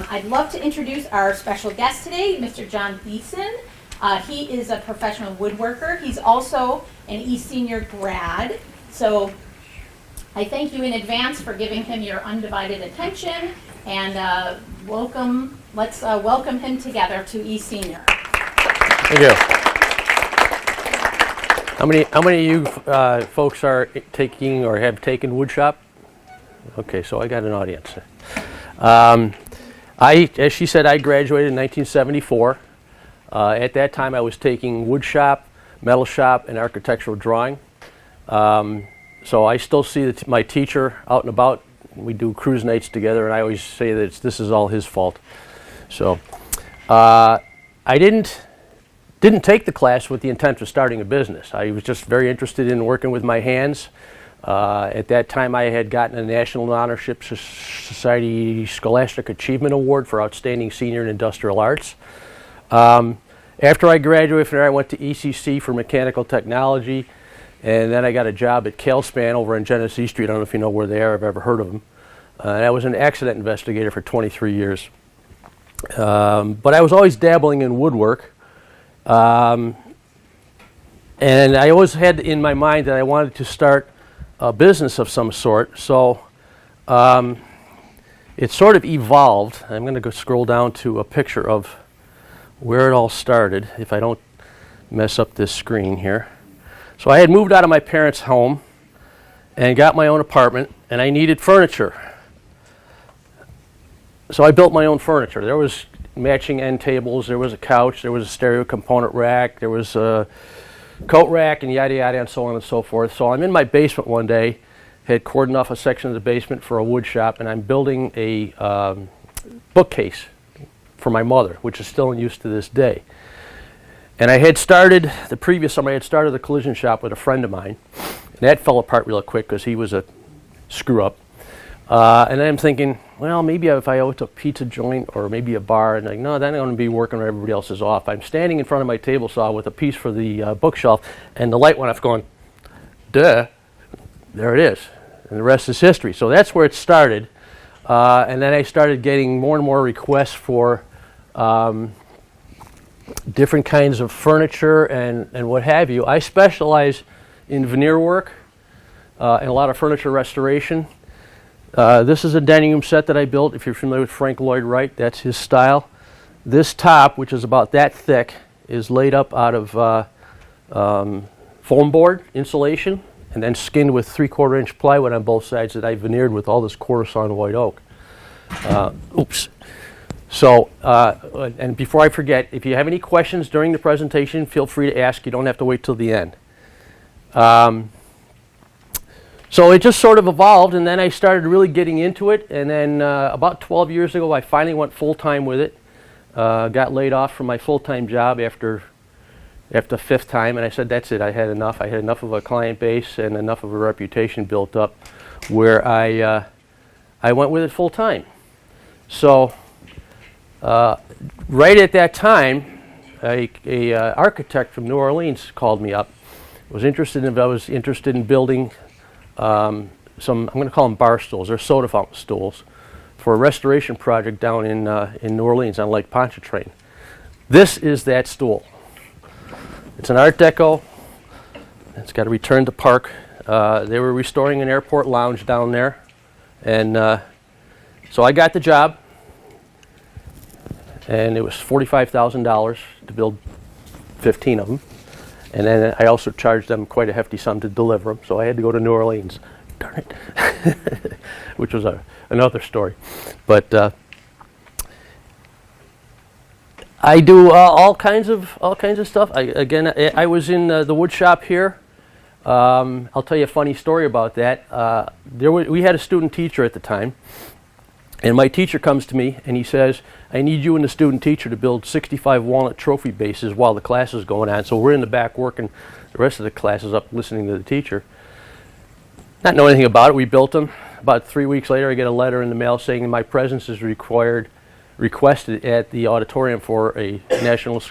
I'd love to introduce our special guest today, Mr. John Thiesen. He is a professional woodworker. He's also an East Senior grad. So I thank you in advance for giving him your undivided attention, and welcome. Let's welcome him together to East Senior. Thank you. How many of you folks are taking or have taken woodshop? Okay, so I got an audience. As she said, I graduated in 1974. At that time, I was taking woodshop, metal shop, and architectural drawing. So I still see my teacher out and about. We do cruise nights together, and I always say that this is all his fault. So I didn't take the class with the intent of starting a business. I was just very interested in working with my hands. At that time, I had gotten a National Honorship Society Scholastic Achievement Award for Outstanding Senior in Industrial Arts. After I graduated from there, I went to ECC for Mechanical Technology, and then I got a job at Calspan over on Genesee Street. I don't know if you know where they are, I've ever heard of them. And I was an accident investigator for 23 years. But I was always dabbling in woodwork. And I always had in my mind that I wanted to start a business of some sort. So it sort of evolved. I'm going to go scroll down to a picture of where it all started, if I don't mess up this screen here. So I had moved out of my parents' home and got my own apartment, and I needed furniture. So I built my own furniture. There was matching end tables, there was a couch, there was a stereo component rack, there was a coat rack, and yada yada, and so on and so forth. So I'm in my basement one day, had cordoned off a section of the basement for a wood shop, and I'm building a bookcase for my mother, which is still in use to this day. And I had started, the previous summer, I had started a collision shop with a friend of mine, and that fell apart real quick because he was a screw-up. And then I'm thinking, well, maybe if I owe it to a pizza joint or maybe a bar, and like, no, then I'm going to be working where everybody else is off. I'm standing in front of my table saw with a piece for the bookshelf, and the light went off going, duh, there it is. And the rest is history. So that's where it started. And then I started getting more and more requests for different kinds of furniture and what have you. I specialize in veneer work and a lot of furniture restoration. This is a dining room set that I built. If you're familiar with Frank Lloyd Wright, that's his style. This top, which is about that thick, is laid up out of foam board insulation and then skinned with 3/4 inch plywood on both sides that I veneered with all this Coruscant white oak. Oops. So, and before I forget, if you have any questions during the presentation, feel free to ask. You don't have to wait till the end. So it just sort of evolved, and then I started really getting into it, and then about 12 years ago, I finally went full-time with it. Got laid off from my full-time job after the fifth time, and I said, that's it, I had enough. I had enough of a client base and enough of a reputation built up where I went with it full-time. So right at that time, a architect from New Orleans called me up. I was interested in building some, I'm going to call them bar stools, or soda fountain stools, for a restoration project down in New Orleans on Lake Pontchartrain. This is that stool. It's an Art Deco. It's got a return to park. They were restoring an airport lounge down there, and so I got the job, and it was $45,000 to build 15 of them. And then I also charged them quite a hefty sum to deliver them, so I had to go to New Orleans. Darn it. Which was another story. But I do all kinds of stuff. I was in the wood shop here. I'll tell you a funny story about that. We had a student teacher at the time, and my teacher comes to me and he says, I need you and the student teacher to build 65 walnut trophy bases while the class is going on. So we're in the back working, the rest of the class is up listening to the teacher. Not knowing anything about it, we built them. About 3 weeks later, I get a letter in the mail saying my presence is requested at the auditorium for a National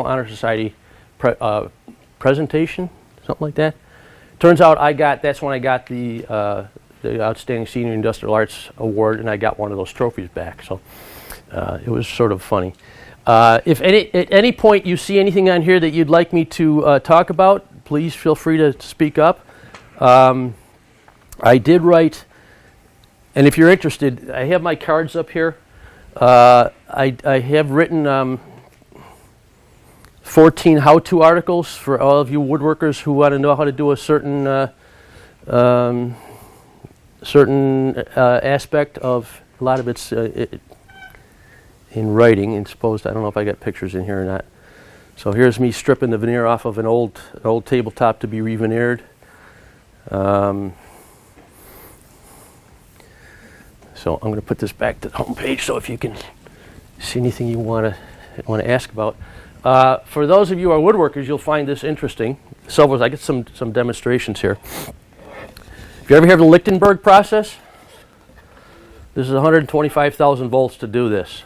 Honor Society presentation, something like that. Turns out that's when I got the Outstanding Senior Industrial Arts Award, and I got one of those trophies back. So It was sort of funny. If at any point you see anything on here that you'd like me to talk about, please feel free to speak up. I did write, and if you're interested, I have my cards up here. I have written 14 how-to articles for all of you woodworkers who want to know how to do a certain aspect of, a lot of it's in writing and supposed. I don't know if I got pictures in here or not. So here's me stripping the veneer off of an old tabletop to be re-veneered. So I'm going to put this back to the home page so if you can see anything you want to ask about. For those of you who are woodworkers, you'll find this interesting. So I get some demonstrations here. Have you ever heard of the Lichtenberg process? This is 125,000 volts to do this.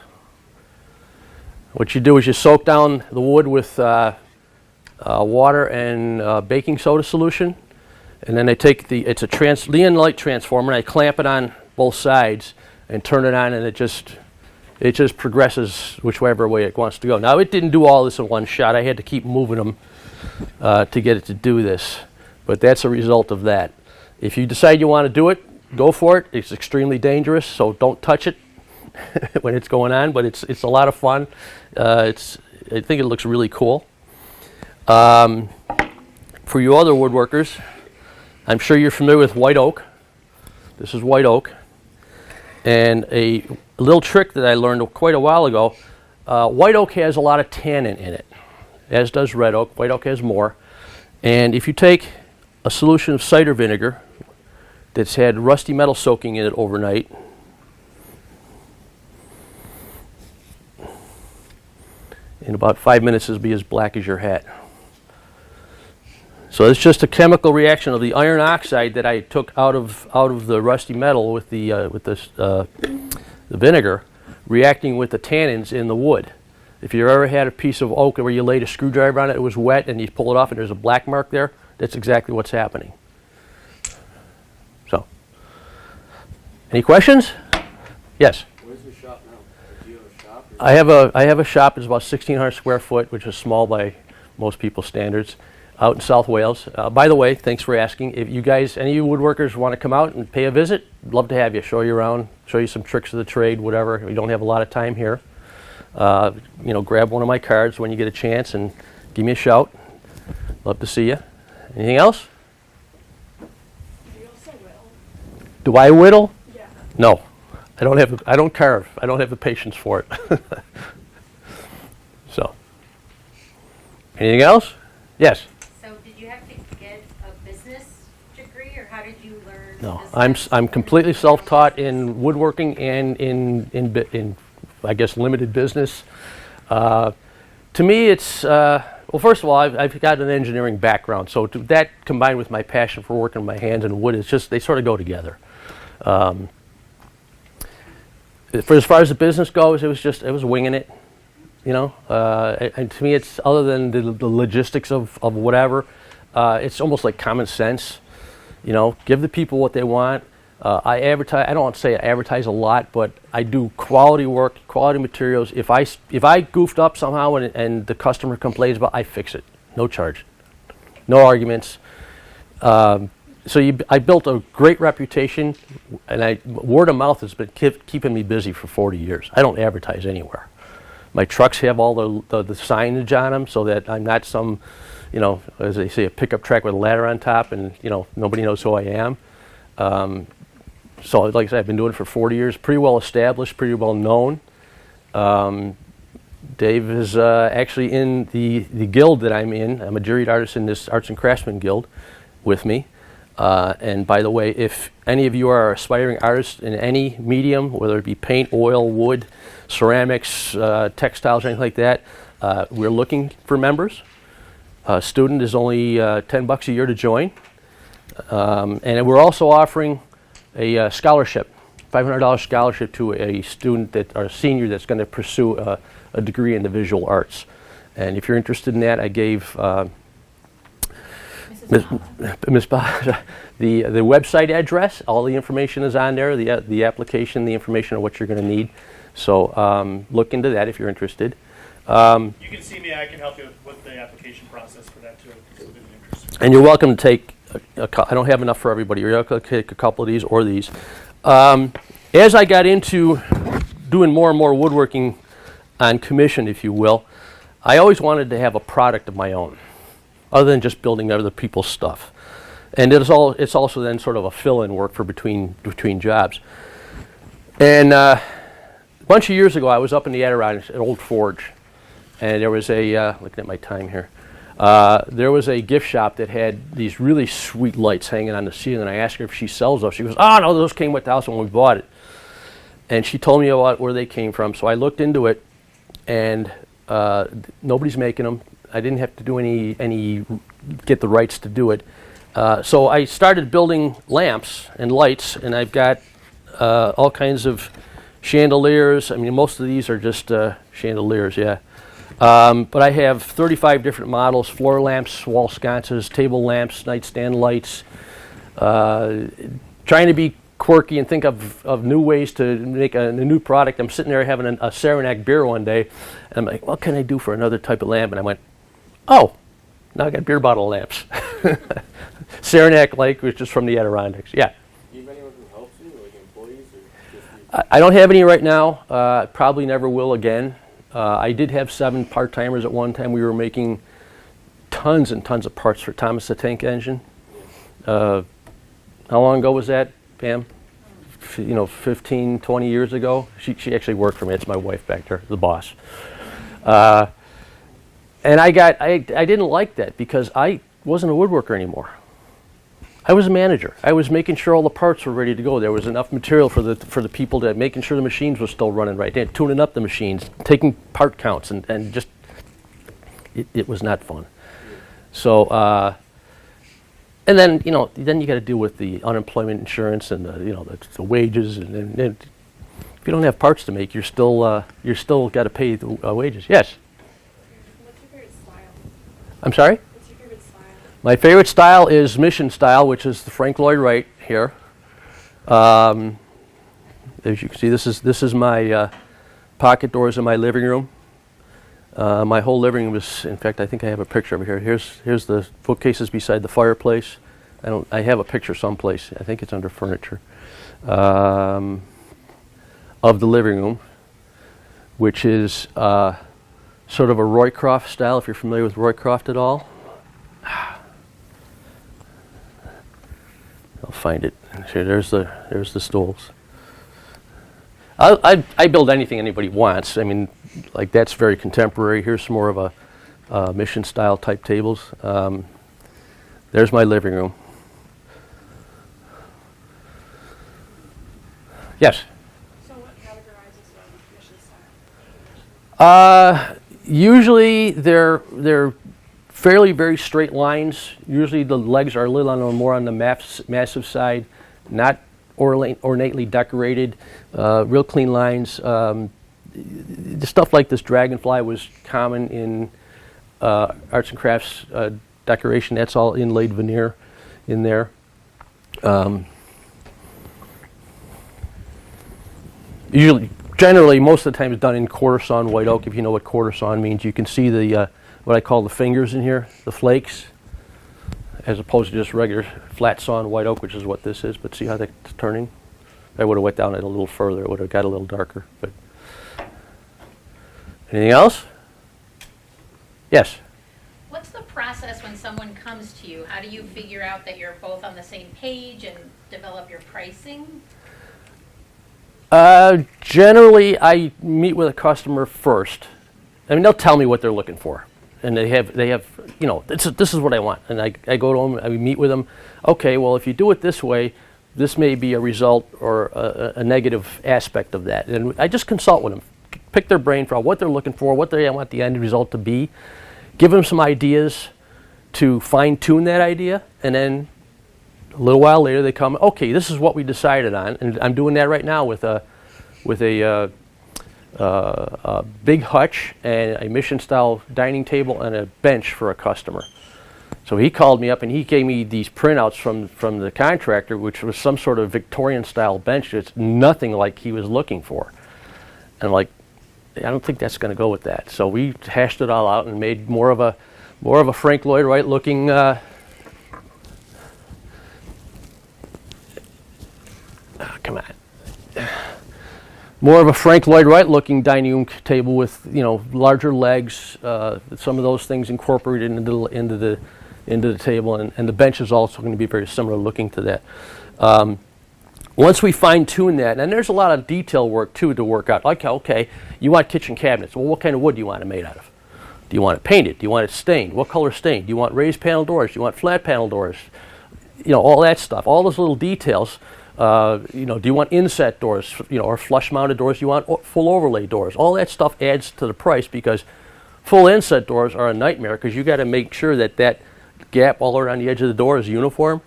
What you do is you soak down the wood with water and baking soda solution, and then they take it's a Leon light transformer, and I clamp it on both sides and turn it on, and it just progresses whichever way it wants to go. Now, it didn't do all this in one shot. I had to keep moving them to get it to do this, but that's a result of that. If you decide you want to do it, go for it. It's extremely dangerous, so don't touch it when it's going on, but it's a lot of fun. I think it looks really cool. For you other woodworkers, I'm sure you're familiar with white oak. This is white oak. And a little trick that I learned quite a while ago, white oak has a lot of tannin in it, as does red oak. White oak has more. And if you take a solution of cider vinegar that's had rusty metal soaking in it overnight, in about 5 minutes it'll be as black as your hat. So it's just a chemical reaction of the iron oxide that I took out of the rusty metal with the vinegar, reacting with the tannins in the wood. If you ever had a piece of oak where you laid a screwdriver on it, it was wet, and you pull it off and there's a black mark there, that's exactly what's happening. So, any questions? Yes? Where's the shop now? Do you have a shop? I have a shop. It's about 1,600 square foot, which is small by most people's standards, out in South Wales. By the way, thanks for asking. If you guys, any of you woodworkers want to come out and pay a visit, I'd love to have you. Show you around, show you some tricks of the trade, whatever. We don't have a lot of time here. Grab one of my cards when you get a chance and give me a shout. Love to see you. Anything else? Do you also whittle? Do I whittle? Yeah. No. I don't carve. I don't have the patience for it. So. Anything else? Yes. So did you have to get a business degree, or how did you learn? No, business? I'm completely self-taught in woodworking and in I guess limited business. To me, it's well. First of all, I've got an engineering background, so that combined with my passion for working with my hands and wood, it's just they sort of go together. For as far as the business goes, it was winging it. And to me, it's other than the logistics of whatever, it's almost like common sense. Give the people what they want. I advertise. I don't want to say I advertise a lot, but I do quality work, quality materials. If I goofed up somehow and the customer complains about, I fix it. No charge, no arguments. I built a great reputation, and word of mouth has been keeping me busy for 40 years. I don't advertise anywhere. My trucks have all the signage on them so that I'm not some, as they say, a pickup truck with a ladder on top, and nobody knows who I am. So like I said, I've been doing it for 40 years, pretty well established, pretty well known. Dave is actually in the guild that I'm in. I'm a juried artist in this Arts and Craftsmen Guild with me. And by the way, if any of you are aspiring artists in any medium, whether it be paint, oil, wood, ceramics, textiles, or anything like that, we're looking for members. A student is only $10 a year to join. And we're also offering a scholarship, $500 scholarship to a student or a senior that's going to pursue a degree in the visual arts. And if you're interested in that, I gave Ms. Baja the website address. All the information is on there, the application, the information of what you're going to need. So look into that if you're interested. You can see me. I can help you with the application process for that too. So if you're interested. And you're welcome to take, I don't have enough for everybody. You're welcome to take a couple of these or these. As I got into doing more and more woodworking on commission, if you will, I always wanted to have a product of my own, other than just building other people's stuff. And it's also then sort of a fill-in work for between jobs. And a bunch of years ago, I was up in the Adirondacks at Old Forge, and there was looking at my time here, there was a gift shop that had these really sweet lights hanging on the ceiling. And I asked her if she sells those. She goes, "Oh no, those came with the house when we bought it." And she told me about where they came from. So I looked into it, and nobody's making them. I didn't have to do any get the rights to do it. So I started building lamps and lights, and I've got all kinds of chandeliers. I mean, most of these are just chandeliers, yeah. But I have 35 different models: floor lamps, wall sconces, table lamps, nightstand lights. Trying to be quirky and think of new ways to make a new product. I'm sitting there having a Seneca beer one day, and I'm like, what can I do for another type of lamp? And I went, oh, now I got beer bottle lamps. Seneca Lake, which is from the Adirondacks. Yeah. Do you have anyone who helps you, like employees, or just you? I don't have any right now. Probably never will again. I did have 7 part-timers at one time. We were making tons and tons of parts for Thomas the Tank Engine. How long ago was that, Pam? 15, 20 years ago. She actually worked for me. It's my wife back there, the boss. And I didn't like that because I wasn't a woodworker anymore. I was a manager. I was making sure all the parts were ready to go. There was enough material for the people to making sure the machines were still running right. And tuning up the machines, taking part counts, and just it was not fun. So and then then you got to deal with the unemployment insurance and the wages, and if you don't have parts to make, you're still got to pay the wages. Yes. What's your favorite style? I'm sorry. What's your favorite style? My favorite style is Mission style, which is the Frank Lloyd Wright here. As you can see, this is my pocket doors in my living room. My whole living room is, in fact, I think I have a picture over here. Here's the bookcases beside the fireplace. I have a picture someplace. I think it's under furniture of the living room, which is sort of a Roycroft style. If you're familiar with Roycroft at all. I'll find it. Here, there's the stools. I build anything anybody wants. I mean, like that's very contemporary. Here's some more of a mission style type tables. There's my living room. Yes. So what categorizes a mission style? Usually they're fairly very straight lines. Usually the legs are a little more on the massive side, not ornately decorated, real clean lines. The stuff like this dragonfly was common in arts and crafts decoration. That's all inlaid veneer in there. Generally, most of the time it's done in quarter sawn white oak. If you know what quarter sawn means, you can see the what I call the fingers in here, the flakes, as opposed to just regular flat sawn white oak, which is what this is. But see how that's turning? If I would have went down it a little further, it would have got a little darker. But anything else? Yes. What's the process when someone comes to you? How do you figure out that you're both on the same page and develop your pricing? Generally, I meet with a customer first. I mean, they'll tell me what they're looking for, and they have this is what I want, and I go to them, I meet with them. Okay, well, if you do it this way, this may be a result or a negative aspect of that, and I just consult with them, pick their brain for what they're looking for, what they want the end result to be, give them some ideas to fine tune that idea, and then a little while later they come, okay, this is what we decided on, and I'm doing that right now with a big hutch and a mission style dining table and a bench for a customer. So he called me up and he gave me these printouts from the contractor, which was some sort of Victorian style bench. It's nothing like he was looking for. And I'm like, I don't think that's going to go with that. So we hashed it all out and made more of a Frank Lloyd Wright looking come on. More of a Frank Lloyd Wright looking dining room table with, you know, larger legs, some of those things incorporated into the table, and the bench is also going to be very similar looking to that. Once we fine tune that, and there's a lot of detail work too to work out. Like, okay, you want kitchen cabinets. Well, what kind of wood do you want it made out of? Do you want it painted? Do you want it stained? What color stained? Do you want raised panel doors? Do you want flat panel doors? You know, all that stuff, all those little details. You know, do you want inset doors, you know, or flush mounted doors? Do you want full overlay doors? All that stuff adds to the price, because full inset doors are a nightmare, because you got to make sure that that gap all around the edge of the door is uniform,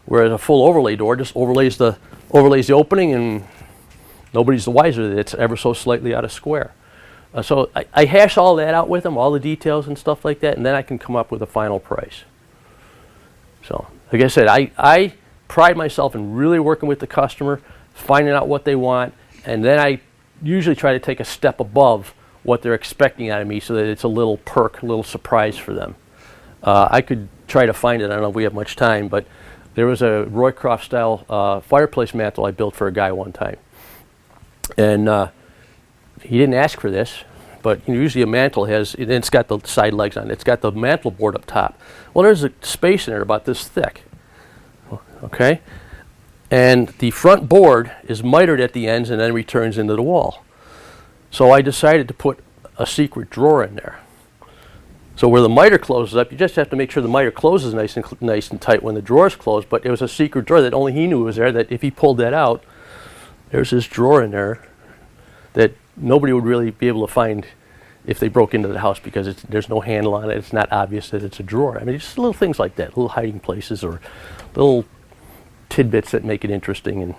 whereas a full overlay door just overlays the opening, and nobody's the wiser that it's ever so slightly out of square. So I hash all that out with them, all the details and stuff like that, and then I can come up with a final price. So, like I said, I pride myself in really working with the customer, finding out what they want, and then I usually try to take a step above what they're expecting out of me so that it's a little perk, a little surprise for them. I could try to find it. I don't know if we have much time, but there was a Roycroft style fireplace mantle I built for a guy one time. And he didn't ask for this, but usually a mantle it's got the side legs on it. It's got the mantle board up top. Well, there's a space in there about this thick. Okay? And the front board is mitered at the ends and then returns into the wall. So I decided to put a secret drawer in there. So where the miter closes up, you just have to make sure the miter closes nice and tight when the drawer's closed, but it was a secret drawer that only he knew was there, that if he pulled that out, there's this drawer in there that nobody would really be able to find if they broke into the house, because there's no handle on it. It's not obvious that it's a drawer. I mean, just little things like that, little hiding places or little tidbits that make it interesting, and it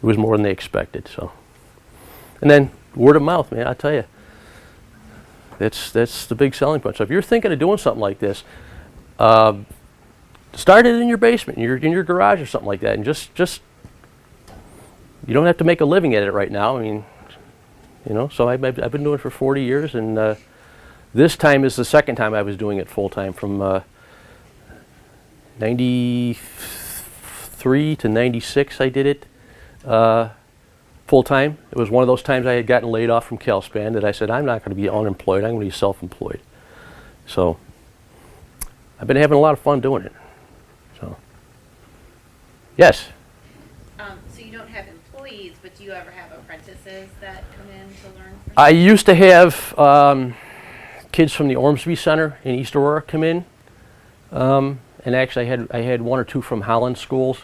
was more than they expected. So, and then word of mouth, man, I tell you, that's the big selling point. So if you're thinking of doing something like this, start it in your basement, in your garage or something like that, and just you don't have to make a living at it right now. I mean, you know. So I've been doing it for 40 years, and this time is the second time I was doing it full time, from 93 to 96. I did it full time. It was one of those times I had gotten laid off from CalSpan that I said, I'm not going to be unemployed. I'm going to be self-employed. So I've been having a lot of fun doing it. So yes. So you don't have employees, but do you ever have apprentices that come in to learn? I used to have kids from the Ormsby Center in East Aurora come in, and actually I had one or two from Holland schools.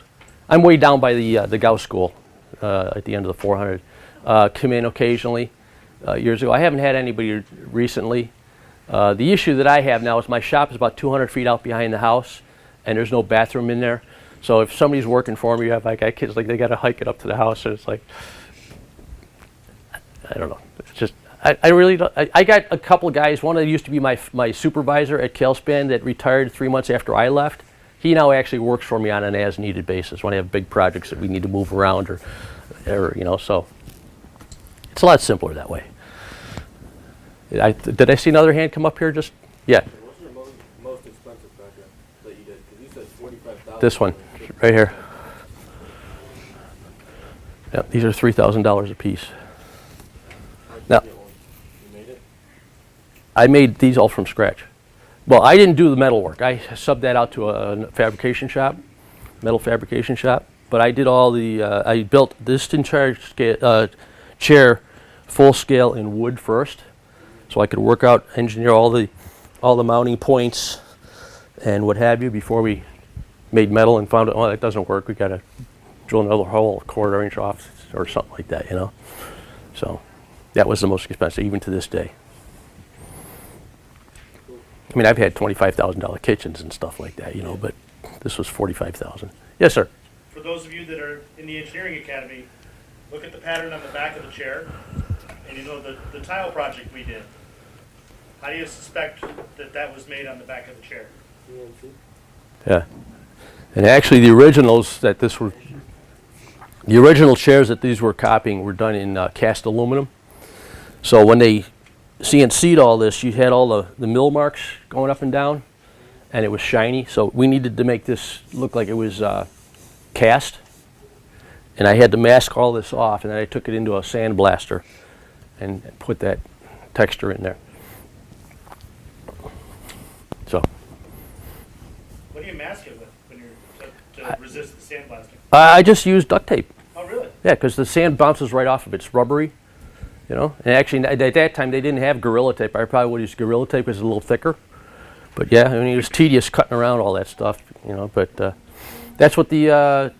I'm way down by the Gauss School at the end of the 400. Come in occasionally years ago. I haven't had anybody recently. The issue that I have now is my shop is about 200 feet out behind the house, and there's no bathroom in there. So if somebody's working for me, I got kids like they got to hike it up to the house, and it's like, I don't know. It's just I really don't. I got a couple of guys. One that used to be my supervisor at CalSpan that retired 3 months after I left. He now actually works for me on an as-needed basis when I have big projects that we need to move around or you know. So it's a lot simpler that way. Did I see another hand come up here? Just yeah. What's your most expensive project that you did? Because you said 45,000. This one, right here. Yeah, these are $3,000 a piece. Now, You made it? I made these all from scratch. Well, I didn't do the metal work. I subbed that out to a fabrication shop, metal fabrication shop. But I did all the. I built this chair full scale in wood first, so I could work out, engineer all the mounting points and what have you before we made metal and found out, oh, that doesn't work. We got to drill another hole, a quarter inch off or something like that, you know. So that was the most expensive, even to this day. I mean, I've had $25,000 kitchens and stuff like that, you know, but this was $45,000. Yes, sir. For those of you that are in the engineering academy, look at the pattern on the back of the chair, and you know the tile project we did. How do you suspect that was made on the back of the chair? CNC? Yeah. And actually the original chairs that these were copying were done in cast aluminum. So when they CNC'd all this, you had all the mill marks going up and down, and it was shiny. So we needed to make this look like it was cast. And I had to mask all this off, and then I took it into a sandblaster and put that texture in there. So What do you mask it with when you're to resist the sandblasting? I just used duct tape. Oh, really? Yeah, because the sand bounces right off of it. It's rubbery, you know. And actually, at that time, they didn't have Gorilla Tape. I probably would use Gorilla Tape because it's a little thicker. But yeah, I mean, it was tedious cutting around all that stuff, you know. But that's what the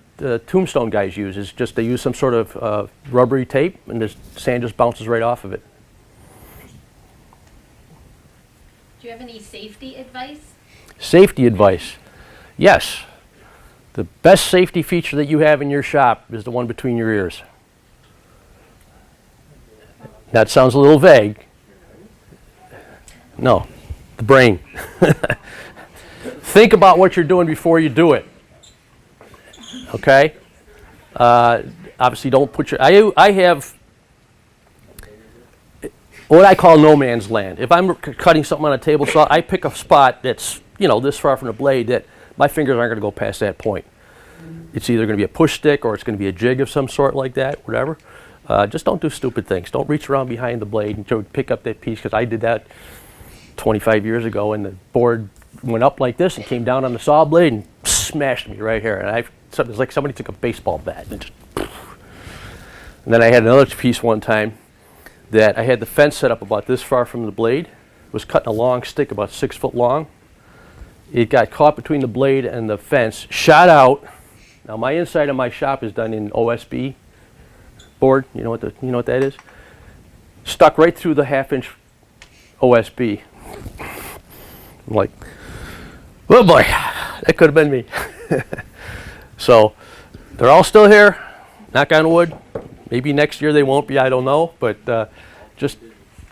tombstone guys use. Is just they use some sort of rubbery tape, and the sand just bounces right off of it. Do you have any safety advice? Safety advice. Yes. The best safety feature that you have in your shop is the one between your ears. That sounds a little vague. No, the brain. Think about what you're doing before you do it. Okay? Obviously, don't put your... I have what I call no man's land. If I'm cutting something on a table saw, I pick a spot that's, you know, this far from the blade that my fingers aren't going to go past that point. It's either going to be a push stick or it's going to be a jig of some sort like that, whatever. Just don't do stupid things. Don't reach around behind the blade and try to pick up that piece, because I did that 25 years ago, and the board went up like this and came down on the saw blade and smashed me right here. And it was like somebody took a baseball bat and just... And then I had another piece one time that I had the fence set up about this far from the blade. It was cutting a long stick about 6 foot long. It got caught between the blade and the fence, shot out. Now my inside of my shop is done in OSB board. You know what that is? Stuck right through the 1/2 inch OSB. I'm like, oh boy, that could have been me. So they're all still here. Knock on wood. Maybe next year they won't be. I don't know. But just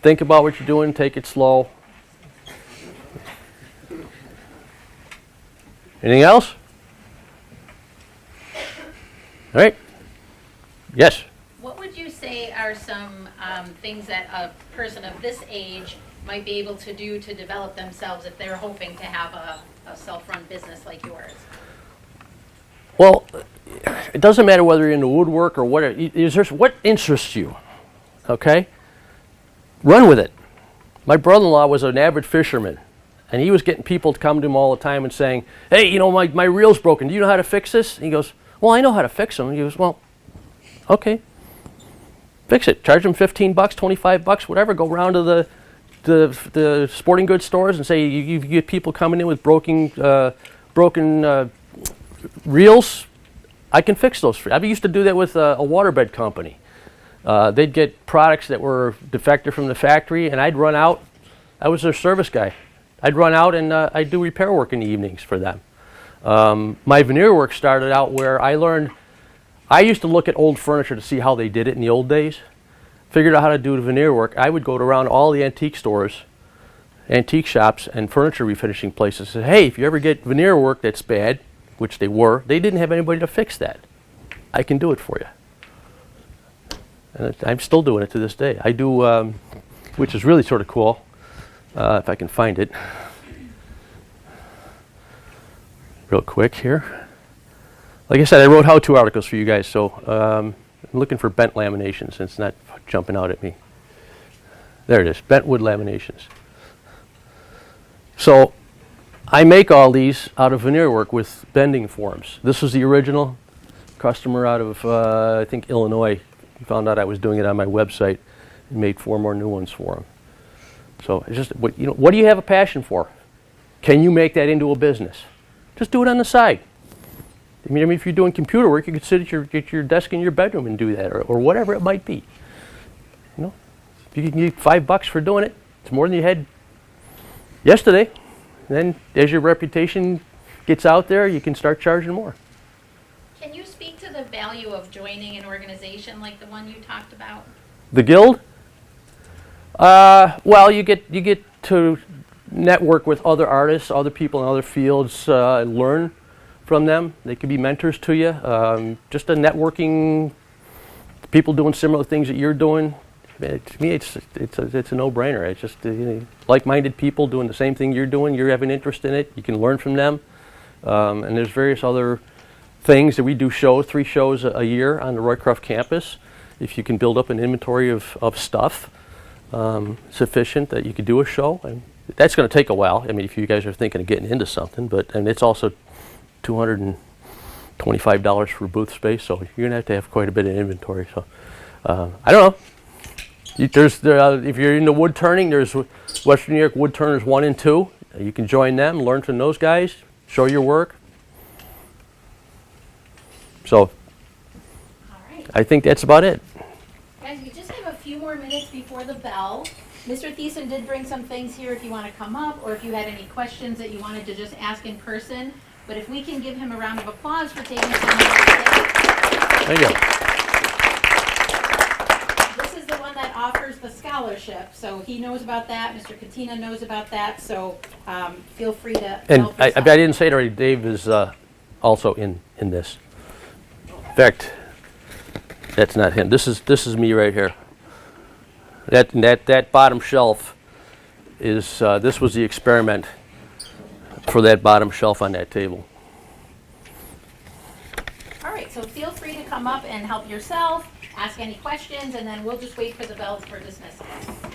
think about what you're doing. Take it slow. Anything else? All right. Yes. What would you say are some things that a person of this age might be able to do to develop themselves if they're hoping to have a self-run business like yours? Well, it doesn't matter whether you're into woodwork or what. What interests you? Okay. Run with it. My brother-in-law was an avid fisherman, and he was getting people to come to him all the time and saying, "Hey, you know, my reel's broken. Do you know how to fix this?" And he goes, "Well, I know how to fix them." And he goes, "Well, okay, fix it. Charge them $15, $25, whatever. Go around to the sporting goods stores and say you get people coming in with broken reels. I can fix those for you." I used to do that with a waterbed company. They'd get products that were defective from the factory, and I'd run out. I was their service guy. I'd run out and I'd do repair work in the evenings for them. My veneer work started out where I used to look at old furniture to see how they did it in the old days. Figured out how to do the veneer work. I would go around all the antique stores, antique shops, and furniture refinishing places and say, "Hey, if you ever get veneer work that's bad," which they were, they didn't have anybody to fix that. I can do it for you. And I'm still doing it to this day. I do, which is really sort of cool, if I can find it. Real quick here. Like I said, I wrote how-to articles for you guys, so I'm looking for bent laminations, and it's not jumping out at me. There it is, bent wood laminations. So I make all these out of veneer work with bending forms. This was the original customer out of, I think, Illinois. He found out I was doing it on my website and made 4 more new ones for him. So it's just, what do you have a passion for? Can you make that into a business? Just do it on the side. I mean, if you're doing computer work, you could sit at your desk in your bedroom and do that, or whatever it might be. You know, if you can get $5 for doing it, it's more than you had yesterday. And then, as your reputation gets out there, you can start charging more. Can you speak to the value of joining an organization like the one you talked about? The guild? Well, you get to network with other artists, other people in other fields, and learn from them. They could be mentors to you. Just a networking, people doing similar things that you're doing. to me, it's a no-brainer. It's just like-minded people doing the same thing you're doing. You have an interest in it. You can learn from them. And there's various other things that we do. 3 shows a year on the Roycroft campus. If you can build up an inventory of stuff sufficient that you could do a show, and that's going to take a while. I mean, if you guys are thinking of getting into something, and it's also $225 for booth space, so you're going to have quite a bit of inventory. So I don't know. If you're into wood turning, there's Western New York Wood Turners 1 and 2. You can join them, learn from those guys, show your work. So All right. I think that's about it. Guys, we just have a few more minutes before the bell. Mr. Thiesen did bring some things here if you want to come up, or if you had any questions that you wanted to just ask in person. But if we can give him a round of applause for taking some time to Thank you. This is the one that offers the scholarship, so he knows about that. Mr. Katina knows about that, so feel free to And help I yourself. didn't say it already. Dave is also in this. In fact, that's not him. This is me right here. That bottom shelf is this was the experiment for that bottom shelf on that table. All right, so feel free to come up and help yourself, ask any questions, and then we'll just wait for the bell for dismissal.